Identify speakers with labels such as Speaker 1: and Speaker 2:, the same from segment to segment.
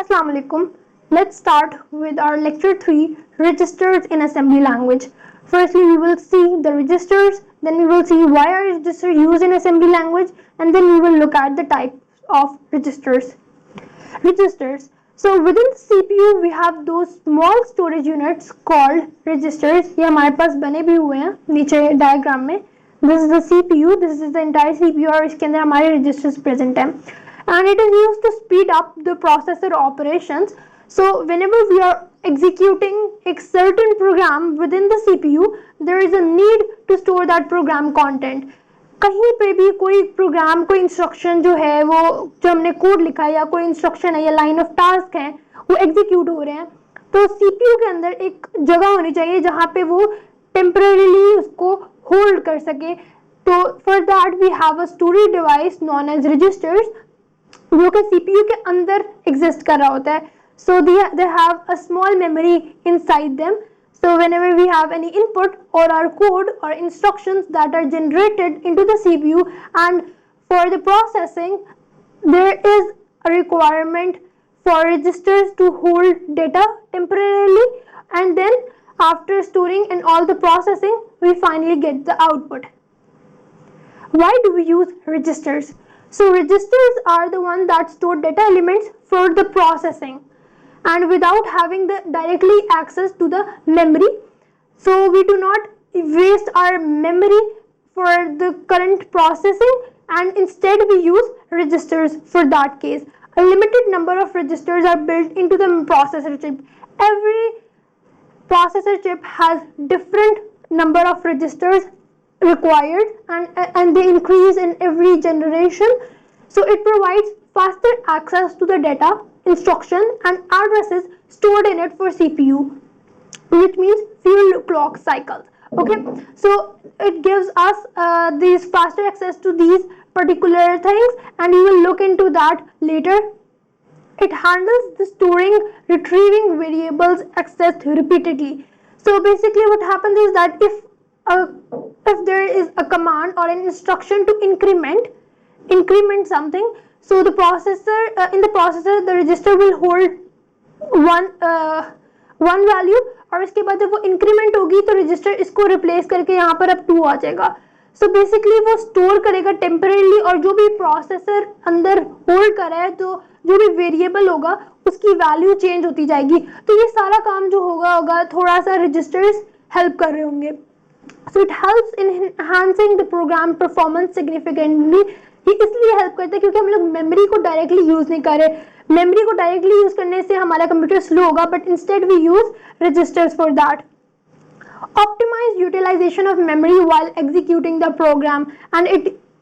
Speaker 1: Assalamu alaikum. Let's start with our lecture 3, registers in assembly language. Firstly, we will see the registers, then we will see why are registers used in assembly language, and then we will look at the types of registers. Registers. So within the CPU we have those small storage units called registers. ये हमारे पास बने भी हुए हैं नीचे diagram में. This is the CPU. This is the entire CPU और इसके अंदर हमारे registers present हैं. And it is used to speed up the processor operations. So whenever we are executing a certain program within the CPU, there is a need to store that program content. कहीं पे भी कोई programme कोई instruction जो है वो जो हमने कोड लिखा है या कोई इंस्ट्रक्शन है या लाइन ऑफ टास्क है वो एग्जीक्यूट हो रहे हैं तो सीपीयू के अंदर एक जगह होनी चाहिए जहां पे वो टेम्परेरीली उसको होल्ड कर सके. तो for that we have a storage device known as registers जो कि सीपीयू के अंदर एग्जिस्ट कर रहा होता है. So they have a small memory inside them. So whenever we have any input or our code or instructions that are generated into the CPU, and for the processing there is a requirement for registers to hold data temporarily, and then after storing and all the processing we finally get the output. Why do we use registers? So registers are the one that store data elements for the processing and without having the directly access to the memory, so we do not waste our memory for the current processing, and instead we use registers for that case. A limited number of registers are built into the processor chip. Every processor chip has different number of registers required, and they increase in every generation. So it provides faster access to the data, instruction and addresses stored in it for CPU, which means fewer clock cycles. Okay, so it gives us these faster access to these particular things, and we will look into that later. It handles the storing, retrieving variables accessed repeatedly. So basically what happens is that if there is a command or an instruction to increment something, so the processor in the processor the register will hold one value, और इसके बाद जब वो increment होगी तो register इसको replace करके यहाँ पर अब 2 आ जाएगा. सो बेसिकली वो स्टोर करेगा टेम्परेली, और जो भी प्रोसेसर अंदर होल्ड कर रहा है तो जो भी वेरिएबल होगा उसकी वैल्यू चेंज होती जाएगी. तो ये सारा काम जो होगा थोड़ा सा रजिस्टर्स हेल्प कर रहे होंगे. So it helps in enhancing the program performance significantly. ये इसलिए हेल्प करता है क्योंकि हम लोग मेमोरी को डायरेक्टली यूज नहीं कर रहे. मेमोरी को डायरेक्टली यूज करने से हमारा कंप्यूटर स्लो होगा, but instead we use registers for that. Optimize utilization of memory while executing the program, and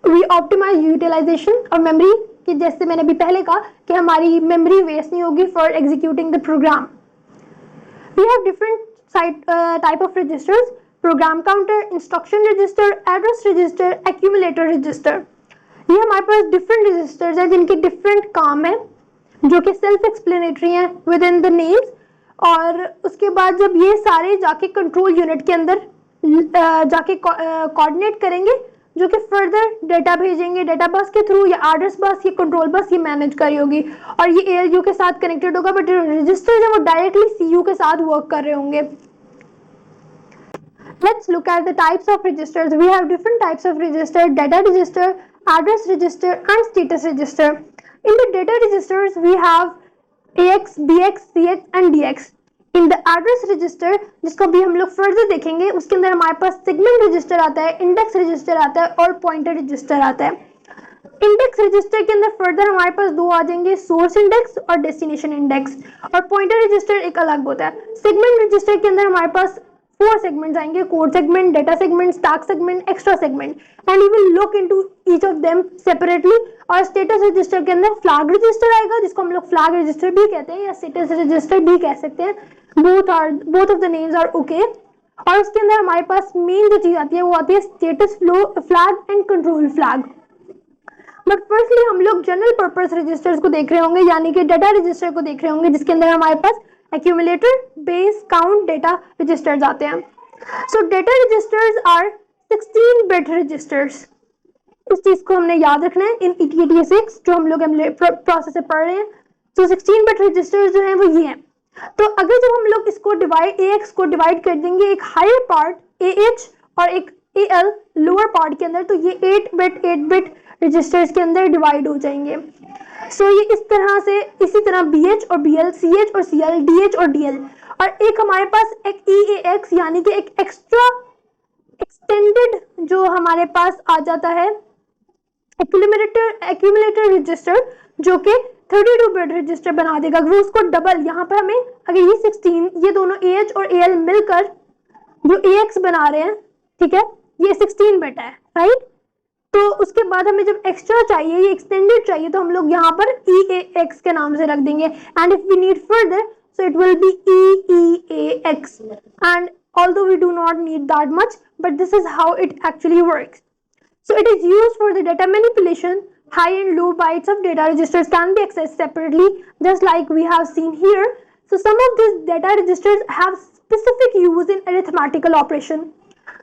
Speaker 1: we optimize utilization of memory कि जैसे मैंने अभी पहले कहा कि हमारी मेमोरी वेस्ट नहीं होगी for executing the program. We have different type of registers: program counter, instruction register, address register, accumulator register. ये हमारे पास different registers हैं जिनके different काम है जो कि self explanatory हैं within the names. और उसके बाद जब ये सारे जाके कंट्रोल यूनिट के अंदर जाके कोऑर्डिनेट करेंगे जो कि फर्दर डेटा भेजेंगे डेटा बस के थ्रू या एड्रेस बस या कंट्रोल बस ये मैनेज करी होगी, और ये एएलयू के साथ कनेक्टेड होगा, बट रजिस्टर जो वो डायरेक्टली सीयू के साथ वर्क कर रहे होंगे. Let's look at the types of registers. We have different types of register: data register, address register and status register. In the data registers we have AX, BX, CX and DX. In the address register, जिसको भी हम लोग further देखेंगे, उसके अंदर हमारे पास segment register आता है, इंडेक्स रजिस्टर आता है और पॉइंटर रजिस्टर आता है. इंडेक्स रजिस्टर के अंदर फर्दर हमारे पास 2 आ जाएंगे, सोर्स इंडेक्स और डेस्टिनेशन इंडेक्स, और पॉइंटर रजिस्टर एक अलग होता है. सेगमेंट रजिस्टर के अंदर हमारे पास 4 सेगमेंट्स आएंगे: code segment, data segment, stack segment, extra segment, and we will look into each of them separately. और स्टेटस रजिस्टर के अंदर फ्लैग रजिस्टर आएगा जिसको हम लोग फ्लैग रजिस्टर भी कहते हैं या स्टेटस रजिस्टर भी कह सकते हैं. both of the names are okay. और उसके अंदर हमारे पास मेन जो चीज आती है वो आती है status flag and control flag. But firstly हम लोग जनरल पर्पस रजिस्टर्स को देख रहे होंगे, यानी कि डाटा रजिस्टर को देख रहे होंगे, जिसके अंदर हमारे पास accumulator, base, count, data registers आते हैं. So data registers are 16-bit registers. इस चीज को हमने याद रखना है इन ETADS6 जो हम लोग प्रोसेस से पढ़ रहे हैं. तो 16 बिट रजिस्टर जो है वो ये है। तो अगर जब हम लोग इसको डिवाइड AX को डिवाइड कर देंगे एक हायर पार्ट AH और एक AL लोअर पार्ट के अंदर, तो ये 8 बिट रजिस्टर्स के अंदर डिवाइड हो जाएंगे। सो ये इस तरह से, इसी तरह BH और BL, CH और CL, DH और DL, और एक हमारे पास एक EAX यानी कि एक एक्स्ट्रा एक्सटेंडेड जो हमारे पास आ जाता है एक्यूमुलेटर रजिस्टर, जो कि 32 बिट रजिस्टर बना देगा। अगर उसको डबल, यहाँ पर हमें अगर ये 16, ये दोनों AH और AL मिलकर जो AX बना रहे हैं, ठीक है, ये 16 बिट है, राइट। तो उसके बाद हमें जब एक्स्ट्रा चाहिए, ये एक्सटेंडेड चाहिए, तो हम लोग यहाँ पर EAX के नाम से रख देंगे, and if we need further so it will be EEAX, and although we do not need that much, but this is how it actually works. So it is used for the data manipulation. High and low bytes of data registers can be accessed separately, just like we have seen here. So some of these data registers have specific use in arithmetical operation.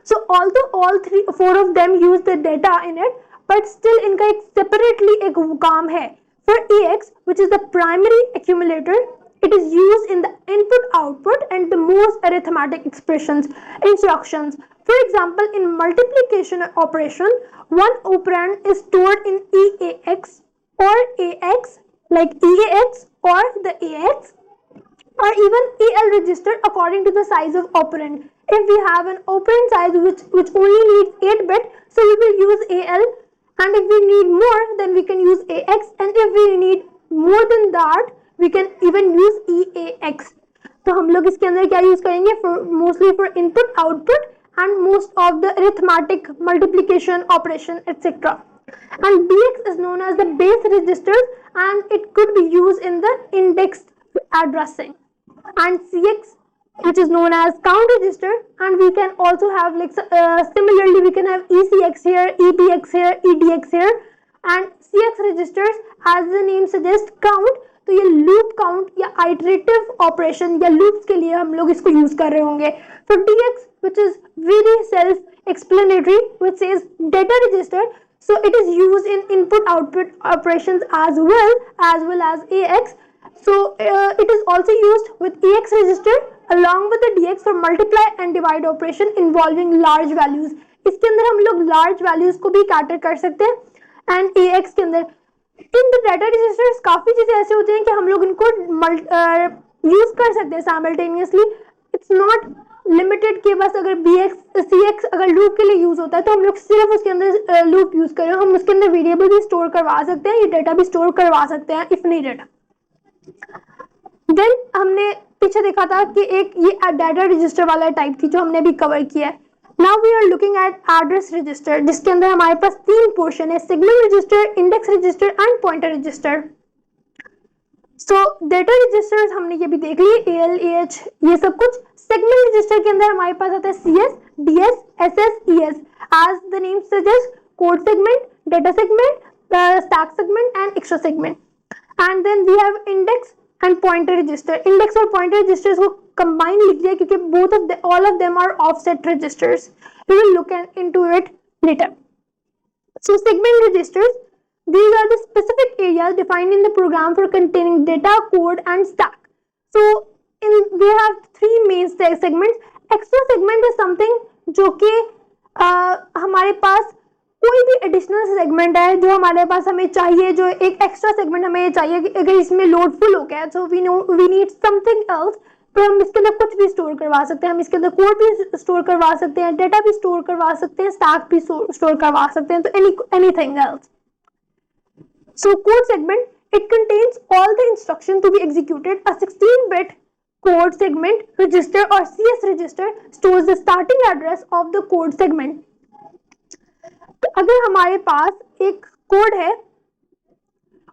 Speaker 1: So although all 4 of them use the data in it, but still इनका एक separately एक काम है. For AX, which is the primary accumulator, it is used in the input output and the most arithmetic expressions instructions. For example, in multiplication operation, one operand is stored in EAX or AX, like EAX or the AX, or even AL register according to the size of operand. If we have an operand size which only needs 8 bit, so we will use AL, and if we need more, then we can use AX, and if we need more than that, we can even use EAX. तो हम लोग इसके अंदर क्या use करेंगे? Mostly for input output and most of the arithmetic multiplication operation, etc. And BX is known as the base registers, and it could be used in the indexed addressing. And CX, which is known as count register, and we can also have like similarly we can have ECX here, EBX here, EDX here, and CX registers, as the name suggests, count. तो ये loop count या iterative operation या loops के लिए हम लोग इसको use कर रहे होंगे. For DX, which is very self-explanatory, which says data register, so it is used in input-output operations as well as AX. So it is also used with AX register along with the DX for multiply and divide operation involving large values. इसके अंदर हम लोग large values को भी cater कर सकते हैं, and AX के अंदर इन द डाटा रजिस्टर्स काफी चीजें ऐसे होते हैं कि हम लोग इनको यूज कर सकते हैं साइमल्टेनियसली. इट्स नॉट लिमिटेड कि बस अगर BX CX अगर लूप के लिए यूज होता है तो हम लोग सिर्फ उसके अंदर लूप यूज करें. हम उसके अंदर वेरिएबल भी स्टोर करवा सकते हैं, ये डाटा भी स्टोर करवा सकते हैं इफ नीडेड. देन हमने पीछे देखा था कि एक ये डाटा रजिस्टर वाला टाइप थी जो हमने भी कवर किया है. Now we are looking at address register, जिसके अंदर हमारे पास 3 पोर्शन है: signal register, index register and pointer register. So data registers हमने ये भी देख लिए, AL, AH, ये सब कुछ. सिग्नल रजिस्टर के अंदर हमारे पास आता है CS, DS, SS, ES. As the name suggests, code segment, data segment, stack segment and extra segment. And then we have index and pointer register. Index और pointer registers को combine लिख दिया क्योंकि all of them are offset registers. We will look into it later. So segment registers, these are the specific areas defined in the program for containing data, code and stack. So we have 3 main segments. Extra segment is something जो कि हमारे पास कोई भी additional segment है जो हमारे पास हमें चाहिए, जो एक एक्स्ट्रा सेगमेंट हमें चाहिए कि अगर इसमें लोड फुल हो गया so we need something else, तो हम इसके अंदर कुछ भी स्टोर करवा सकते हैं. हम इसके अंदर कोड भी स्टोर करवा सकते हैं, डेटा भी स्टोर करवा सकते हैं, स्टैक भी स्टोर करवा सकते हैं, तो anything else. So code segment, it contains all the instruction to be executed. A 16-bit code segment register or CS register stores the starting address of the code segment. तो अगर हमारे पास एक code है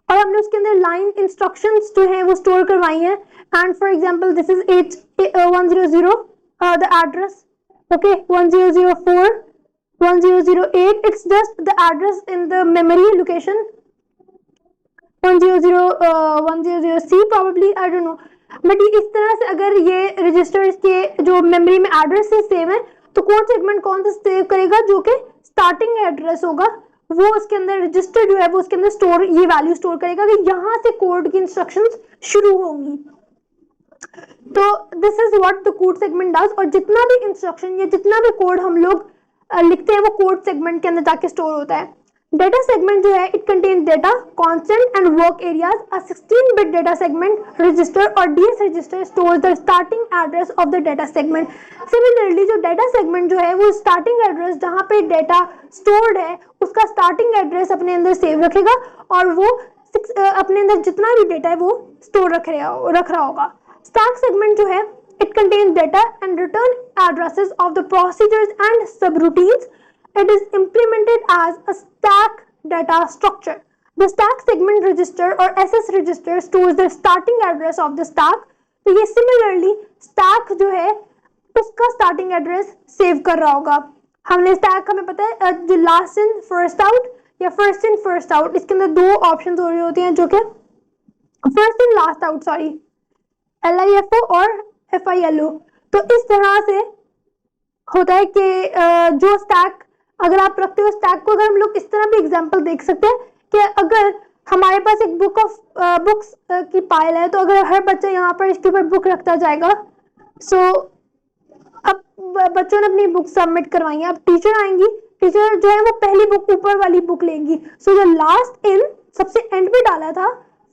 Speaker 1: और हमने उसके अंदर लाइन इंस्ट्रक्शंस जो है वो स्टोर करवाई हैं, and for example this is 100 the address, okay, 1004 1008, it's just the address in the memory location 100C probably, I don't know, but इस तरह से अगर ये रजिस्टर्स के जो मेमोरी में एड्रेस से सेव है, तो कोड सेगमेंट कौन सा सेव करेगा? जो कि स्टार्टिंग एड्रेस होगा वो उसके अंदर रजिस्टर जो है वो उसके अंदर स्टोर ये वैल्यू स्टोर करेगा कि यहाँ से कोड की इंस्ट्रक्शंस शुरू होंगी। तो this is what the code segment does. और जितना भी इंस्ट्रक्शन या जितना भी कोड हम लोग लिखते हैं वो कोड सेगमेंट के अंदर जाके स्टोर होता है। डेटा सेगमेंट जो है it contains data constant and work areas. A 16-bit data segment register और DS register stores the starting address of the data segment. Similarly जो डेटा सेगमेंट जो है वो स्टार्टिंग एड्रेस जहां पे डेटा स्टोर्ड है उसका स्टार्टिंग एड्रेस अपने अंदर सेव रखेगा और वो अपने अंदर जितना भी डेटा है वो स्टोर रख रहा होगा। स्टैक सेगमेंट जो है it contains data and return addresses of the procedures and subroutines. It is implemented as a stack data structure. The stack segment register or SS register stores the starting address of the stack. तो ये similarly stack जो है उसका starting address save कर रहा होगा। हमने stack हमें पता है जो last in first out या first in first out, इसके अंदर दो options हो रही होती हैं जो कि first in last out sorry LIFO और FILO। तो इस तरह से होता है कि जो स्टैक अगर आप रखते हो स्टैक को, अगर हम लोग इस तरह भी एग्जांपल देख सकते हैं कि अगर हमारे पास एक बुक्स की फाइल है तो अगर हर बच्चा यहाँ पर इसके ऊपर बुक रखता जाएगा। सो अब बच्चों ने अपनी बुक सबमिट करवाई है, अब टीचर आएंगी, टीचर जो है वो पहली बुक ऊपर वाली बुक लेंगी। सो जो लास्ट इन सबसे एंड पे डाला था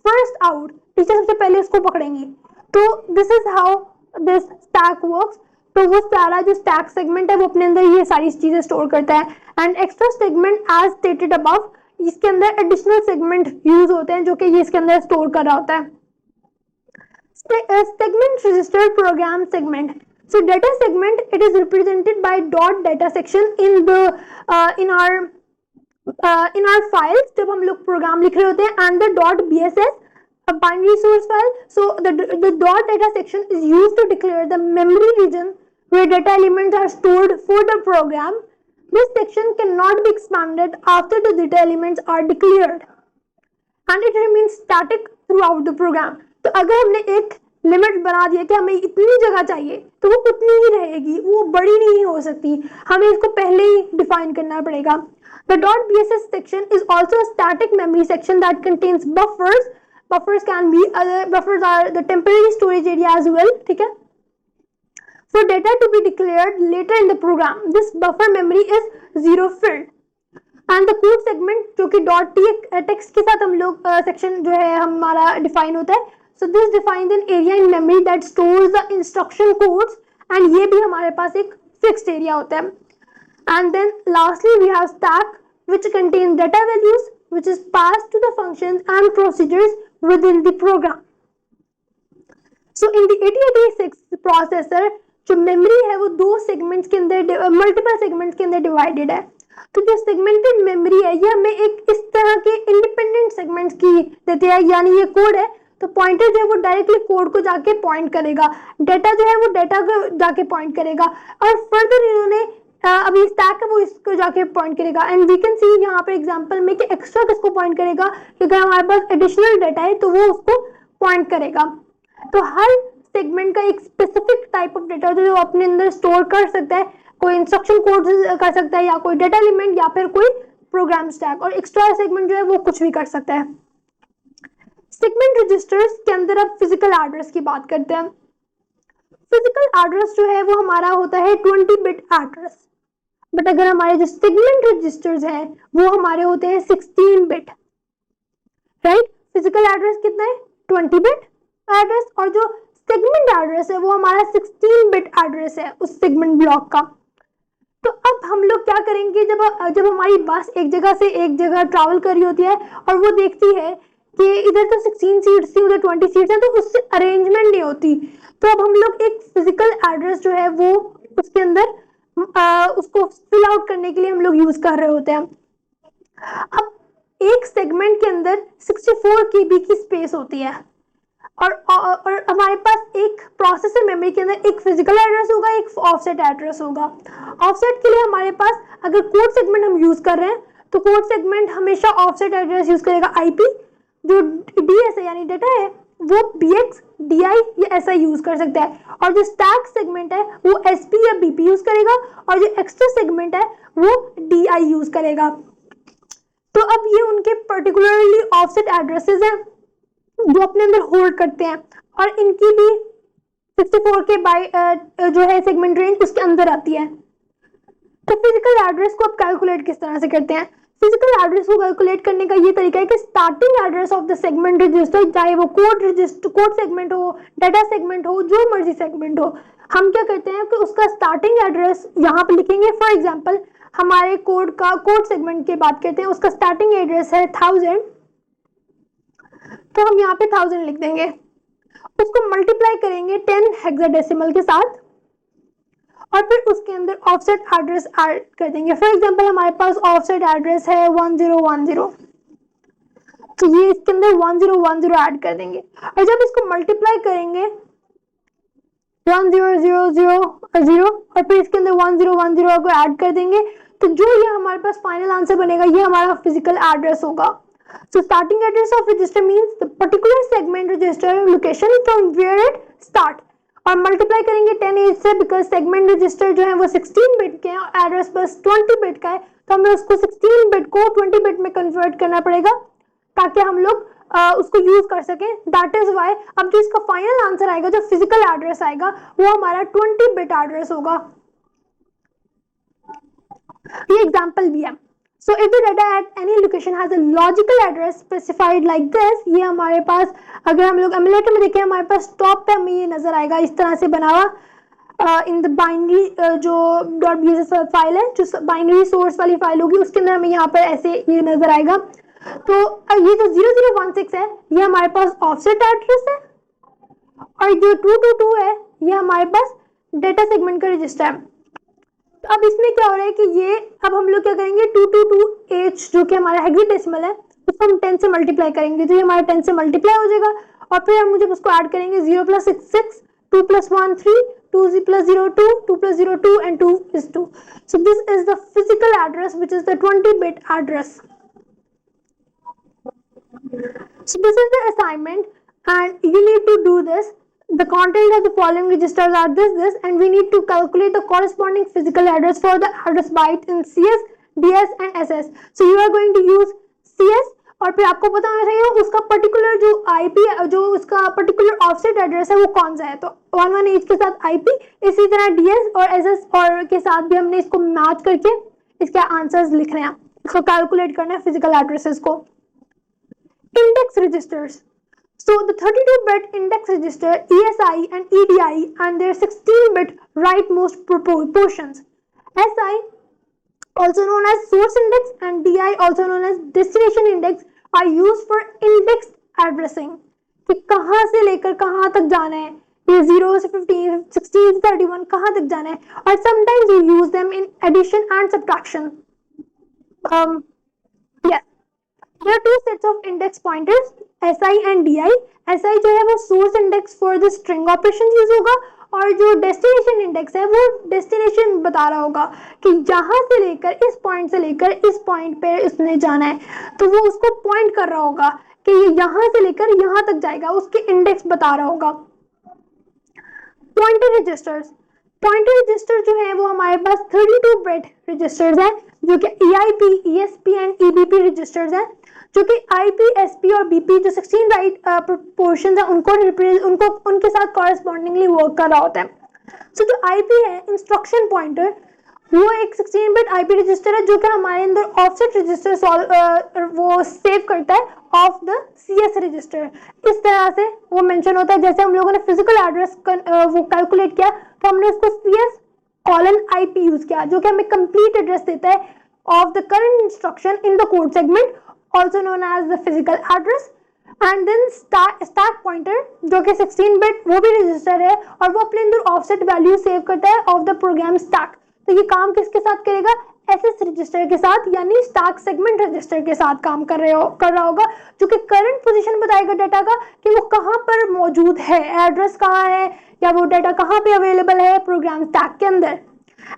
Speaker 1: फर्स्ट आउट, टीचर सबसे पहले उसको पकड़ेंगी। तो this is how this stack works. तो वो सारा जो स्टैक सेगमेंट है वो अपने अंदर ये सारी चीजें स्टोर करता है। And extra segment as stated above, इसके अंदर एडिशनल सेगमेंट यूज होते हैं जो कि ये इसके अंदर स्टोर कर रहा होता है। Segment register program segment. So data segment it is represented by dot data section in our files जब हम लोग प्रोग्राम लिख रहे होते हैं, and the dot BSS a binary source file. So the dot data section is used to declare the memory region where data elements are stored for the program. This section cannot be expanded after the data elements are declared and it remains static throughout the program. तो अगर हमने एक limit बना दिया कि हमें इतनी जगह चाहिए तो वो उतनी ही रहेगी, वो बड़ी नहीं हो सकती, हमें इसको पहले ही डिफाइन करना पड़ेगा। The .bss section is also a static memory section that contains buffers. Buffers are the temporary storage area as well, ठीक है, for data to be declared later in the program. This buffer memory is zero filled. And the code segment जो कि .text के साथ हम लोग section जो है हमारा डिफाइन होता है। So this defines an area in memory that stores the instruction codes and ये भी हमारे पास एक fixed area होता है। And then lastly we have stack which contains data values which is passed to the functions and procedures within the program. So in the 8086 processor जो memory है वो दो सेगमेंट्स के अंदर मल्टीपल सेगमेंट्स के अंदर डिवाइडेड है। तो जो सेगमेंटेड मेमोरी है ये हमें एक इस तरह के इंडिपेंडेंट सेगमेंट्स की देती है, यानी ये कोड है तो पॉइंटर जो है वो डायरेक्टली कोड को जाके पॉइंट करेगा, डेटा जो है वो डेटा को जाके पॉइंट करेगा और फर्दर इन्होंने अभी स्टैक है वो इसको जाके पॉइंट करेगा। एंड वी कैन सी यहाँ पे एग्जांपल में कि एक्स्ट्रा किसको पॉइंट करेगा, क्योंकि हमारे पास एडिशनल डेटा है तो वो उसको पॉइंट करेगा। तो हर सेगमेंट का एक स्पेसिफिक टाइप ऑफ डेटा जो अपने अंदर स्टोर कर सकता है, कोई इंस्ट्रक्शन कोड कर सकता है या कोई डेटा एलिमेंट या फिर कोई प्रोग्राम स्टैक, और एक्स्ट्रा सेगमेंट जो है वो कुछ भी कर सकता है। सेगमेंट रजिस्टर्स के अंदर अब फिजिकल एड्रेस की बात करते हैं। फिजिकल एड्रेस जो है वो हमारा होता है 20-bit एड्रेस, बट अगर हमारे जो सेगमेंट रजिस्टर्स हैं वो हमारे होते हैं 16-bit, राइट। फिजिकल एड्रेस कितना है 20-bit एड्रेस और जो सेगमेंट एड्रेस है वो हमारा 16-bit एड्रेस है उस सेगमेंट ब्लॉक का। तो अब हम लोग क्या करेंगे, जब हमारी बस एक जगह से एक जगह ट्रैवल कर रही होती है और वो देखती है कि इधर तो 16 सीट्स थी उधर 20 सीट्स हैं तो उससे अरेंजमेंट नहीं होती, तो अब हम लोग एक फिजिकल एड्रेस जो है वो उसके अंदर उसको फिल आउट करने के लिए हम लोग यूज कर रहे होते हैं। अब एक सेगमेंट के अंदर 64 KB की स्पेस होती है और हमारे पास एक प्रोसेसर मेमोरी के अंदर एक फिजिकल एड्रेस होगा, एक ऑफसेट एड्रेस होगा। ऑफसेट के लिए हमारे पास अगर कोड सेगमेंट हम यूज कर रहे हैं तो कोड सेगमेंट हमेशा ऑफसेट एड्रेस यूज करेगा IP, जो DS है यानी डेटा है वो BX, DI या SI यूज कर सकता है, और जो स्टैक सेगमेंट है वो SP या BP यूज करेगा और जो एक्स्ट्रा सेगमेंट है वो DI यूज करेगा। तो अब ये उनके पर्टिकुलरली ऑफसेट एड्रेसेस हैं जो अपने अंदर होल्ड करते हैं, और इनकी भी 64 के बाई जो है सेगमेंट रेंज उसके अंदर आती है। तो फिजिकल एड्रेस को आप कैलकुलेट किस तरह से करते हैं? फिजिकल एड्रेस को कैलकुलेट करने का ये तरीका है कि starting address of the segment register, चाहे वो कोड सेगमेंट हो, डाटा सेगमेंट हो, जो मर्जी सेगमेंट हो, हम क्या करते हैं कि उसका स्टार्टिंग एड्रेस यहाँ पे लिखेंगे। फॉर एग्जांपल हमारे कोड सेगमेंट की बात करते हैं, उसका स्टार्टिंग एड्रेस है 1000, तो हम यहाँ पे 1000 लिख देंगे, उसको मल्टीप्लाई करेंगे 10 हेक्साडेसिमल के साथ, और फिर उसके अंदर ऑफसेट एड्रेस ऐड कर देंगे। फॉर एग्जांपल हमारे पास ऑफसेट एड्रेस है 1010, तो ये इसके अंदर 1010 ऐड कर देंगे, और जब इसको मल्टीप्लाई करेंगे 1000 और फिर इसके अंदर 1010 को ऐड कर देंगे, तो जो ये हमारे पास फाइनल आंसर बनेगा ये हमारा फिजिकल एड्रेस होगा। So starting address of register means the particular segment register location from where it start, और मल्टीप्लाई करेंगे 10 से, बिकॉज सेगमेंट रजिस्टर जो है वो 16 बिट के हैं और एड्रेस बस 20 बिट का है, तो हमें उसको 16 बिट को 20 बिट में कन्वर्ट करना पड़ेगा ताकि हम लोग उसको यूज कर सकें। दैट इज वाई अब जो इसका फाइनल आंसर आएगा, जो फिजिकल एड्रेस आएगा, वो हमारा 20 बिट एड्रेस होगा। ये एग्जाम्पल भी है। So if the data at any location has a logical address specified like this, ये हमारे पास अगर हम लोग एमुलेटर में देखें, हमारे पास टॉप पे हमें ये नजर आएगा इस तरह से बना हुआ इन द बाइनरी जो .bss फाइल है, जो बाइनरी सोर्स वाली फाइल होगी, उसके अंदर हमें यहाँ पर ऐसे ये नजर आएगा। तो ये जो 0016 है ये हमारे पास ऑफसेट एड्रेस है, और जो 222 है ये हमारे पास डेटा सेगमेंट का रजिस्टर है। अब इसमें क्या हो रहा है कि ये अब हम लोग क्या करेंगे, 222H जो कि हमारा हेक्साडेसिमल है उसको हम 10 से मल्टीप्लाई करेंगे, तो ये हमारा 10 से मल्टीप्लाई हो जाएगा, और फिर हम मुझे उसको ऐड करेंगे 0 + 6 6, 2 + 1 3, 2 + 0 2, 2 + 0 2 and 2 is 2. So this is the physical address which is the 20-bit address. So this is the assignment and you need to do this. The content of the following registers are this, and we need to calculate the corresponding physical address for the address byte in CS, DS and SS. So you are going to use CS, और फिर आपको पता होना चाहिए उसका particular जो IP जो उसका पर्टिकुलर ऑफसेट एड्रेस है वो कौन सा है। तो 11H के साथ IP, इसी तरह DS और SS और के साथ भी हमने इसको मैच करके इसके आंसर्स लिख रहे हैं, इसको कैलकुलेट करना है फिजिकल एड्रेसेस को। Index registers, so the 32-bit index register ESI and EDI and their 16-bit rightmost portions, SI also known as source index and DI also known as destination index are used for index addressing, कि कहाँ से लेकर कहाँ तक जाना है, ये 0 से 15, 16 से 31 कहाँ तक जाना है, और sometimes you use them in addition and subtraction. Yes, there are two sets of index pointers, SI and DI. SI जो है वो source index for the string operation use होगा, और जो डेस्टिनेशन इंडेक्स है वो डेस्टिनेशन बता रहा होगा कि यहाँ से लेकर इस पॉइंट से लेकर इस पॉइंट पे इसने जाना है, तो वो उसको पॉइंट कर रहा होगा कि ये यहाँ से लेकर यहाँ तक जाएगा, उसके इंडेक्स बता रहा होगा। पॉइंटर रजिस्टर्स, पॉइंटर रजिस्टर जो है वो हमारे पास 32-बिट रजिस्टर्स हैं जो कि EIP, ESP and EBP registers हैं, जो कि IP, SP और BP जो 16 राइट पोर्शन है उनको उनके साथ कॉरेस्पॉन्डिंगली वर्क कर रहा होता है। सो जो IP है इंस्ट्रक्शन पॉइंटर, वो एक 16-बिट IP रजिस्टर है जो कि हमारे अंदर ऑफसेट रजिस्टर वो सेव करता है ऑफ द CS रजिस्टर। इस तरह से वो मेंशन होता है, जैसे हम लोगों ने फिजिकल एड्रेस वो कैलकुलेट किया तो हमने उसको CS:IP यूज किया, जो कि हमें कंप्लीट एड्रेस देता है of the current instruction in the code segment, also known as the physical address, and then stack pointer जो कि 16-बिट वो भी रजिस्टर है और वो अपने अंदर ऑफसेट वैल्यू सेव करता है ऑफ द प्रोग्राम स्टैक। तो ये काम किसके साथ करेगा, SS रजिस्टर के साथ, यानी स्टैक सेगमेंट रजिस्टर के साथ काम कर रहा होगा, जो कि करंट पोजीशन बताएगा डाटा का कि वो कहाँ पर मौजूद है, एड्रेस कहाँ है या वो डाटा कहाँ पे अवेलेबल है प्रोग्राम स्टैक के अंदर।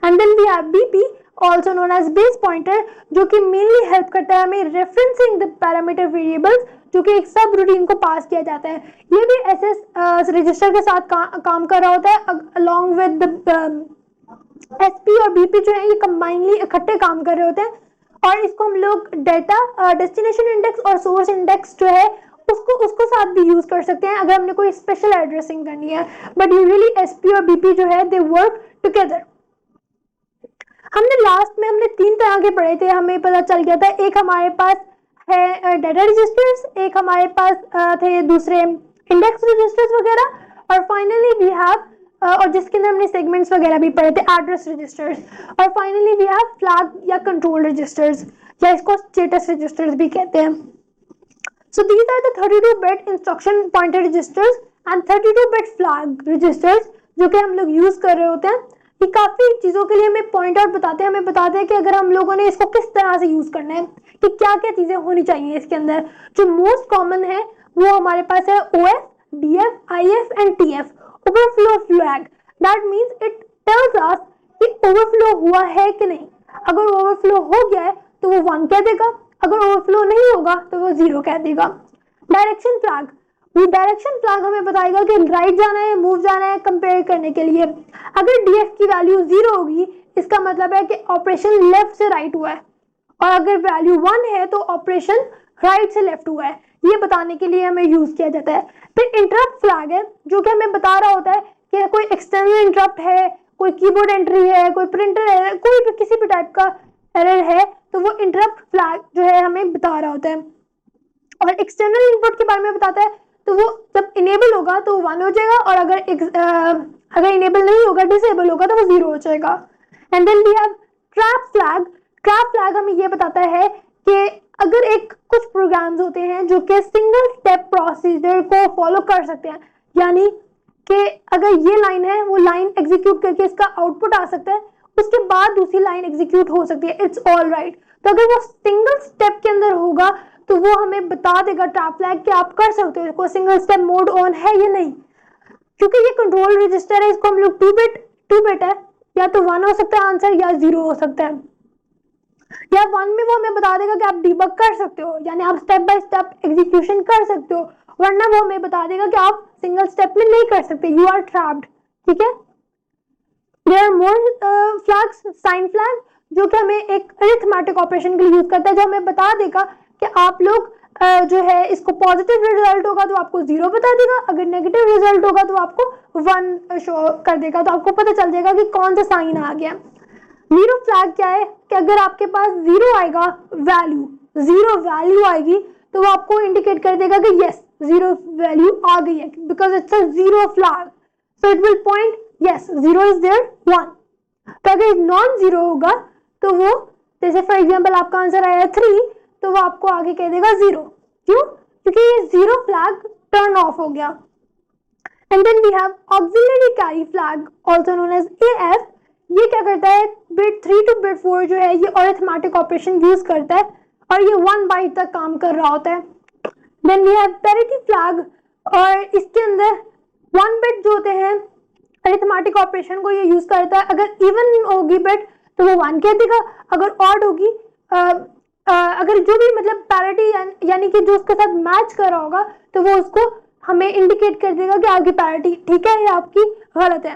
Speaker 1: And then we have BP also known as base pointer, जो कि मेनली हेल्प करता है हमें रेफरेंसिंग द पैरामीटर वेरिएबल्स, जो कि एक सब रूटीन को पास किया जाता है। ये भी SS रजिस्टर के साथ काम कर रहा होता है along with the SP और BP जो है ये कंबाइनली इकट्ठे काम कर रहे होते हैं और इसको हम लोग डेटा डेस्टिनेशन इंडेक्स और सोर्स इंडेक्स जो है उसको साथ भी यूज कर सकते हैं अगर हमने कोई स्पेशल एड्रेसिंग करनी है, बट यूजुअली एसपी और बीपी जो है दे वर्क टुगेदर। हमने लास्ट में हमने 3 तरह के पढ़े थे, हमें पता चल गया था एक हमारे पास है डेटा रजिस्टर्स, एक हमारे पास थे दूसरे इंडेक्स रजिस्टर्स वगैरह, और फाइनली वी हैव और जिसके अंदर हमने सेगमेंट्स वगैरह भी पढ़े थे एड्रेस रजिस्टर्स, और फाइनली वी हैव फ्लैग या कंट्रोल रजिस्टर्स या इसको स्टेटस रजिस्टर्स भी कहते हैं। So these are the 32-bit instruction pointer registers and 32-bit flag registers जो कि हम लोग यूज कर रहे होते हैं। ये काफी चीजों के लिए हमें पॉइंट आउट बताते हैं, हमें बताते हैं कि अगर हम लोगों ने इसको किस तरह से यूज करना है, कि क्या क्या चीजें होनी चाहिए इसके अंदर। जो मोस्ट कॉमन है वो हमारे पास है OF, DF, IF and TF, overflow flag. That means it tells us कि ओवरफ्लो हुआ है कि नहीं। अगर ओवरफ्लो हो गया है तो वो 1 कह देगा, अगर ओवरफ्लो नहीं होगा तो वो 0 कह देगा। डायरेक्शन फ्लैग, वो डायरेक्शन फ्लैग हमें बताएगा कि राइट जाना है, मूव जाना है, कंपेयर करने के लिए। अगर डीएफ की वैल्यू 0 होगी इसका मतलब है कि ऑपरेशन लेफ्ट से राइट हुआ है, और अगर वैल्यू 1 है तो ऑपरेशन राइट से लेफ्ट हुआ है, ये बताने के लिए हमें यूज किया जाता है। फिर इंटरप्ट फ्लैग है जो कि हमें बता रहा होता है कि कोई एक्सटर्नल इंटरप्ट है, कोई कीबोर्ड एंट्री है, कोई प्रिंटर है, कोई भी किसी भी टाइप का एरर है तो वो इंटरप्ट फ्लैग जो है हमें बता रहा होता है। और एक्सटर्नल इनपुट के बारे में बताता है, तो वो जब इनेबल होगा तो 1 हो जाएगा, और अगर इनेबल नहीं होगा, डिसेबल होगा तो वो 0 हो जाएगा। And then we have trap flag. Trap flag हमें ये बताता है कि अगर एक कुछ प्रोग्राम्स होते हैं जो कि सिंगल स्टेप प्रोसीजर को फॉलो कर सकते हैं, यानी कि अगर ये लाइन है वो लाइन एग्जीक्यूट करके इसका आउटपुट आ सकता है, उसके बाद दूसरी लाइन एग्जीक्यूट हो सकती है, इट्स ऑल राइट। तो अगर वो सिंगल स्टेप के अंदर होगा तो वो हमें बता देगा ट्रैप फ्लैग कि आप कर सकते हो इसको, सिंगल स्टेप मोड ऑन है या नहीं। क्योंकि ये कंट्रोल रजिस्टर है, इसको हम लोग 2 बिट है, या तो 1 हो सकता है आंसर या 0 हो सकता है। या 1 में वो हमें बता देगा कि आप डीबग कर सकते हो, यानी आप स्टेप बाय स्टेप एग्जीक्यूशन कर सकते हो, वरना वो हमें बता देगा कि आप सिंगल स्टेप में नहीं कर सकते, यू आर ट्रैप्ड। ठीक है। There are more flags, sign flag, जो कि हमें एक अरिथमेटिक ऑपरेशन के लिए यूज करता है, जो हमें बता देगा कि आप लोग जो है इसको पॉजिटिव रिजल्ट होगा तो आपको 0 बता देगा, अगर नेगेटिव रिजल्ट होगा तो आपको 1 शो कर देगा, तो आपको पता चल जाएगा कि कौन सा साइन आ गया। 0 फ्लैग क्या है कि अगर आपके पास 0 आएगा वैल्यू, 0 वैल्यू आएगी तो वो आपको इंडिकेट कर देगा कि यस 0 वैल्यू आ गई है, because it's a 0 flag, so it will point yes 0 is there 1। तो अगर नॉन 0 होगा तो वो, जैसे फॉर एग्जांपल आपका आंसर आया 3, तो वो आपको आगे कह देगा 0। क्यों? क्योंकि ये 0 फ्लैग टर्न ऑफ हो गया। And then we have auxiliary carry flag also known as AF। ये क्या करता है, बिट 3 टू बिट 4 जो है ये अरिथमेटिक ऑपरेशन यूज करता है, और ये 1 बाइट तक काम कर रहा होता है। Then we have parity flag, और इसके अंदर 1 बिट जो होते हैं अरिथमेटिक ऑपरेशन को ये यूज करता है। अगर इवन होगी बिट तो वो 1 कह देगा, अगर ऑड होगी अगर जो भी मतलब पैरिटी यानी कि जो उसके साथ मैच कर रहा होगा तो वो उसको हमें इंडिकेट कर देगा कि आपकी पैरिटी ठीक है या आपकी गलत है।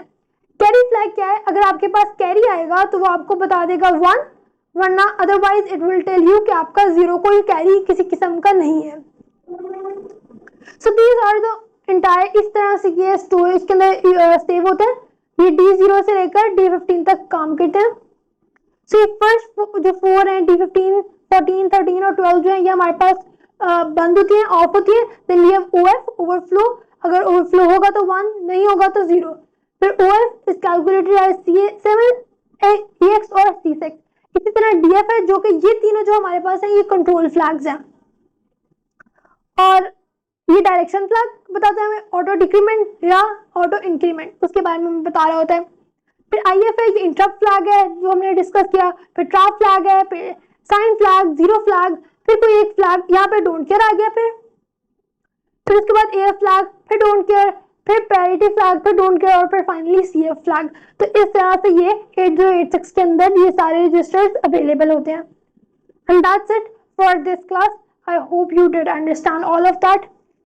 Speaker 1: कैरी फ्लैग क्या है, अगर आपके पास कैरी आएगा तो वो आपको बता देगा 1, वरना otherwise it will tell you कि आपका 0 कोई कैरी किसी किस्म का नहीं है। So these are the entire, इस तरह से ये स्टोरेज के अंदर सेव होता है। ये D0 से लेकर D15 तक काम करते हैं। सो ये फर्स्ट जो 4 है D15, 14, 13 और 12 जो है ये हमारे पास बंद होती है, ऑफ होती है। Then we have OF overflow, अगर ओवरफ्लो होगा तो 1, नहीं होगा तो 0। फिर OF is calculated as C7, EX और C6। इसी तरह DF है, जो कि ये तीनों जो हमारे पास है ये कंट्रोल फ्लैग्स हैं। और ये डायरेक्शन फ्लैग बताता है हमें ऑटो डिक्रीमेंट या ऑटो इंक्रीमेंट, उसके बारे में बता रहा होता है। फिर IF है, ये इंटरप्ट फ्लैग है जो हमने डिस्कस किया। फिर ट्रैप फ्लैग है, फिर साइन फ्लैग, 0 फ्लैग, फिर कोई एक फ्लैग यहाँ पे डोंट केयर आ गया, फिर उसके बाद AF फ्लैग, फिर डोंट केयर, फिर पैरिटी फ्लैग, फिर डोंट केयर, और फिर फाइनली CF फ्लैग। तो इस तरह से ये 8086 के अंदर ये सारे रजिस्टर्स अवेलेबल होते हैं। And that's it for this class. I hope you did understand all of that.